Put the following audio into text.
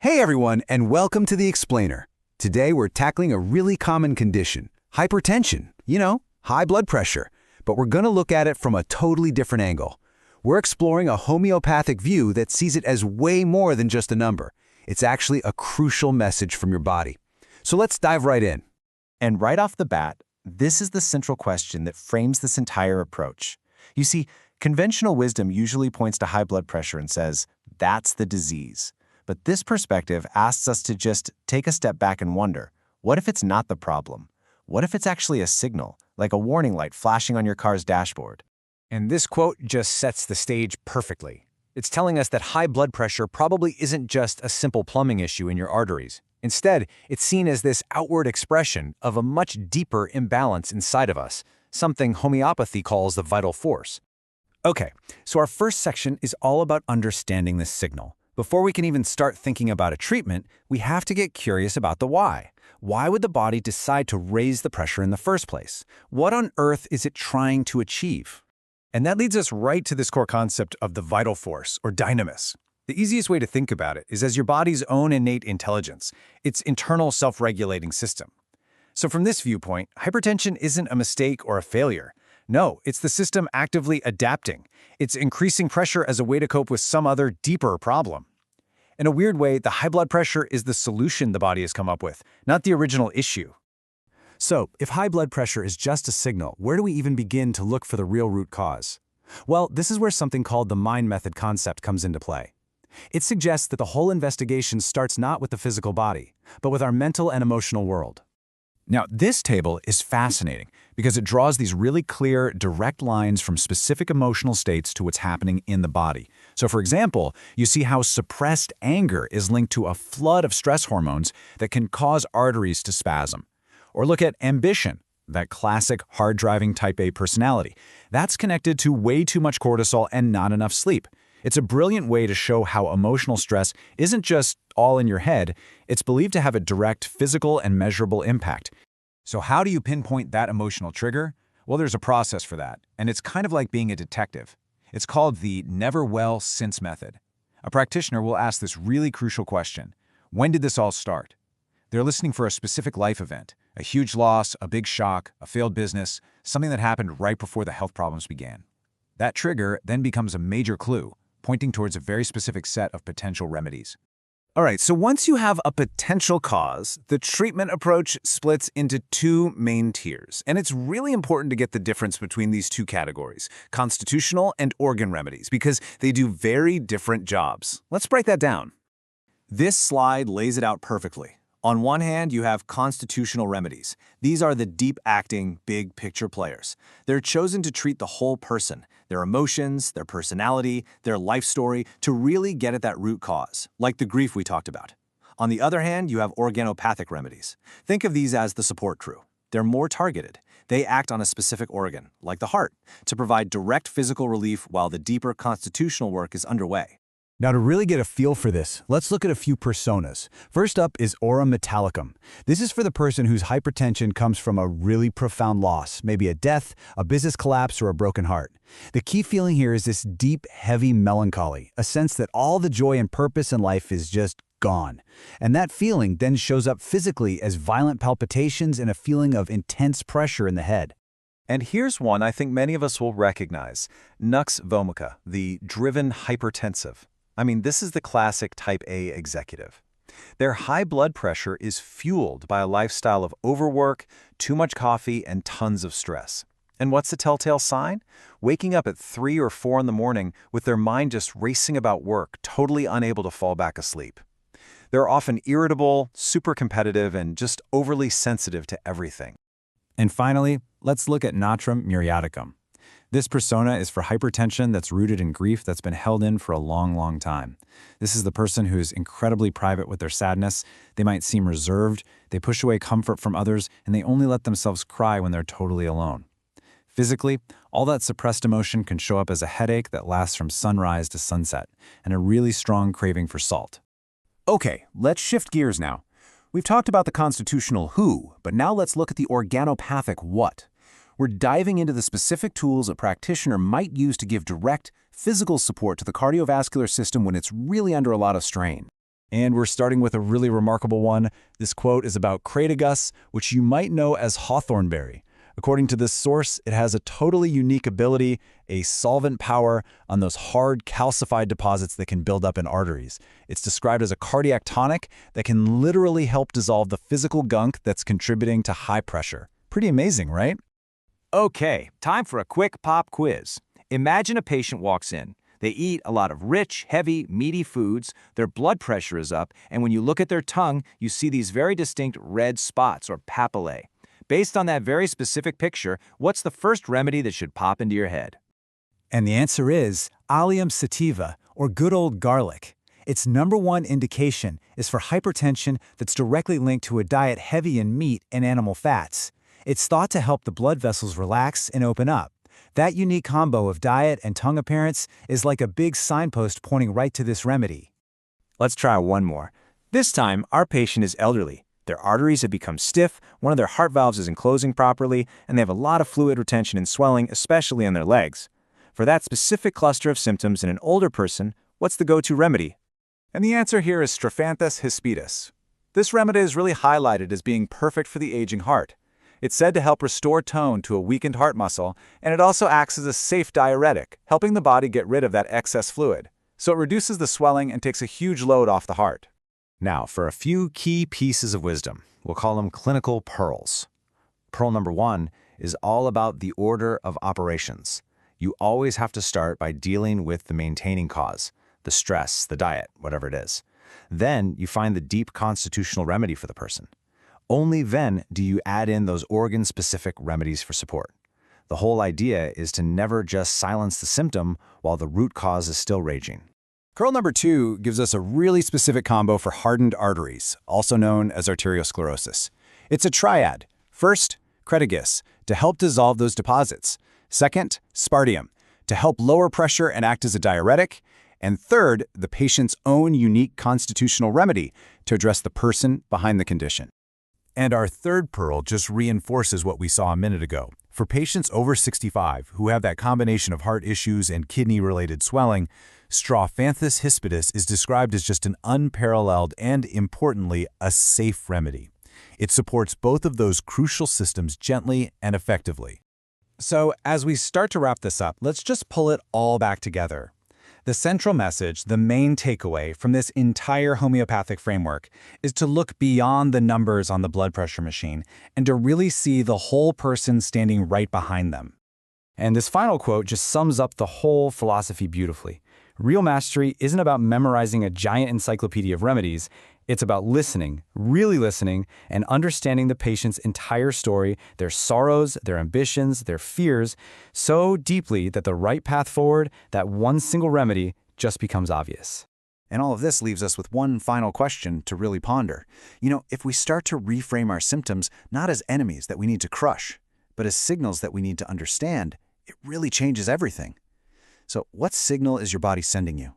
Hey everyone, and welcome to The Explainer. Today we're tackling a really common condition, hypertension, high blood pressure, but we're going to look at it from a totally different angle. We're exploring a homeopathic view that sees it as way more than just a number. It's actually a crucial message from your body. So let's dive right in. And right off the bat, this is the central question that frames this entire approach. You see, conventional wisdom usually points to high blood pressure and says, that's the disease. But this perspective asks us to just take a step back and wonder, what if it's not the problem? What if it's actually a signal, like a warning light flashing on your car's dashboard? And this quote just sets the stage perfectly. It's telling us that high blood pressure probably isn't just a simple plumbing issue in your arteries. Instead, it's seen as this outward expression of a much deeper imbalance inside of us, something homeopathy calls the vital force. Okay, so our first section is all about understanding this signal. Before we can even start thinking about a treatment, we have to get curious about the why. Why would the body decide to raise the pressure in the first place? What on earth is it trying to achieve? And that leads us right to this core concept of the vital force, or dynamis. The easiest way to think about it is as your body's own innate intelligence, its internal self-regulating system. So from this viewpoint, hypertension isn't a mistake or a failure. No, it's the system actively adapting. It's increasing pressure as a way to cope with some other deeper problem. In a weird way, the high blood pressure is the solution the body has come up with, not the original issue. So, if high blood pressure is just a signal, where do we even begin to look for the real root cause? Well, this is where something called the mind method concept comes into play. It suggests that the whole investigation starts not with the physical body, but with our mental and emotional world. Now, this table is fascinating because it draws these really clear, direct lines from specific emotional states to what's happening in the body. So, for example, you see how suppressed anger is linked to a flood of stress hormones that can cause arteries to spasm. Or look at ambition, that classic hard-driving type A personality. That's connected to way too much cortisol and not enough sleep. It's a brilliant way to show how emotional stress isn't just all in your head, it's believed to have a direct physical and measurable impact. So how do you pinpoint that emotional trigger? Well, there's a process for that, and it's kind of like being a detective. It's called the never well since method. A practitioner will ask this really crucial question. When did this all start? They're listening for a specific life event, a huge loss, a big shock, a failed business, something that happened right before the health problems began. That trigger then becomes a major clue, pointing towards a very specific set of potential remedies. All right, so once you have a potential cause, the treatment approach splits into two main tiers. And it's really important to get the difference between these two categories, constitutional and organ remedies, because they do very different jobs. Let's break that down. This slide lays it out perfectly. On one hand, you have constitutional remedies. These are the deep-acting, big-picture players. They're chosen to treat the whole person, their emotions, their personality, their life story, to really get at that root cause, like the grief we talked about. On the other hand, you have organopathic remedies. Think of these as the support crew. They're more targeted. They act on a specific organ, like the heart, to provide direct physical relief while the deeper constitutional work is underway. Now, to really get a feel for this, let's look at a few personas. First up is aura metallicum. This is for the person whose hypertension comes from a really profound loss, maybe a death, a business collapse, or a broken heart. The key feeling here is this deep, heavy melancholy, a sense that all the joy and purpose in life is just gone. And that feeling then shows up physically as violent palpitations and a feeling of intense pressure in the head. And here's one I think many of us will recognize, nux vomica, the driven hypertensive. I mean, this is the classic type A executive. Their high blood pressure is fueled by a lifestyle of overwork, too much coffee, and tons of stress. And what's the telltale sign? Waking up at 3 or 4 in the morning with their mind just racing about work, totally unable to fall back asleep. They're often irritable, super competitive, and just overly sensitive to everything. And finally, let's look at natrum muriaticum. This persona is for hypertension that's rooted in grief that's been held in for a long, long time. This is the person who's incredibly private with their sadness. They might seem reserved, they push away comfort from others, and they only let themselves cry when they're totally alone. Physically, all that suppressed emotion can show up as a headache that lasts from sunrise to sunset, and a really strong craving for salt. Okay, let's shift gears now. We've talked about the constitutional who, but now let's look at the organopathic what. We're diving into the specific tools a practitioner might use to give direct, physical support to the cardiovascular system when it's really under a lot of strain. And we're starting with a really remarkable one. This quote is about Crataegus, which you might know as hawthornberry. According to this source, it has a totally unique ability, a solvent power on those hard calcified deposits that can build up in arteries. It's described as a cardiac tonic that can literally help dissolve the physical gunk that's contributing to high pressure. Pretty amazing, right? Okay, time for a quick pop quiz. Imagine a patient walks in. They eat a lot of rich, heavy, meaty foods, their blood pressure is up, and when you look at their tongue, you see these very distinct red spots or papillae. Based on that very specific picture, what's the first remedy that should pop into your head? And the answer is Allium sativa, or good old garlic. Its #1 indication is for hypertension that's directly linked to a diet heavy in meat and animal fats. It's thought to help the blood vessels relax and open up. That unique combo of diet and tongue appearance is like a big signpost pointing right to this remedy. Let's try one more. This time, our patient is elderly. Their arteries have become stiff, one of their heart valves isn't closing properly, and they have a lot of fluid retention and swelling, especially in their legs. For that specific cluster of symptoms in an older person, what's the go-to remedy? And the answer here is Strophanthus hispidus. This remedy is really highlighted as being perfect for the aging heart. It's said to help restore tone to a weakened heart muscle, and it also acts as a safe diuretic, helping the body get rid of that excess fluid. So it reduces the swelling and takes a huge load off the heart. Now, for a few key pieces of wisdom, we'll call them clinical pearls. Pearl number 1 is all about the order of operations. You always have to start by dealing with the maintaining cause, the stress, the diet, whatever it is. Then you find the deep constitutional remedy for the person. Only then do you add in those organ-specific remedies for support. The whole idea is to never just silence the symptom while the root cause is still raging. Pearl number 2 gives us a really specific combo for hardened arteries, also known as arteriosclerosis. It's a triad. First, Crataegus, to help dissolve those deposits. Second, Spartium, to help lower pressure and act as a diuretic. And third, the patient's own unique constitutional remedy to address the person behind the condition. And our third pearl just reinforces what we saw a minute ago. For patients over 65 who have that combination of heart issues and kidney-related swelling, Strophanthus hispidus is described as just an unparalleled and, importantly, a safe remedy. It supports both of those crucial systems gently and effectively. So, as we start to wrap this up, let's just pull it all back together. The central message, the main takeaway from this entire homeopathic framework is to look beyond the numbers on the blood pressure machine and to really see the whole person standing right behind them. And this final quote just sums up the whole philosophy beautifully. Real mastery isn't about memorizing a giant encyclopedia of remedies. It's about listening, really listening, and understanding the patient's entire story, their sorrows, their ambitions, their fears, so deeply that the right path forward, that one single remedy, just becomes obvious. And all of this leaves us with one final question to really ponder. If we start to reframe our symptoms not as enemies that we need to crush, but as signals that we need to understand, it really changes everything. So what signal is your body sending you?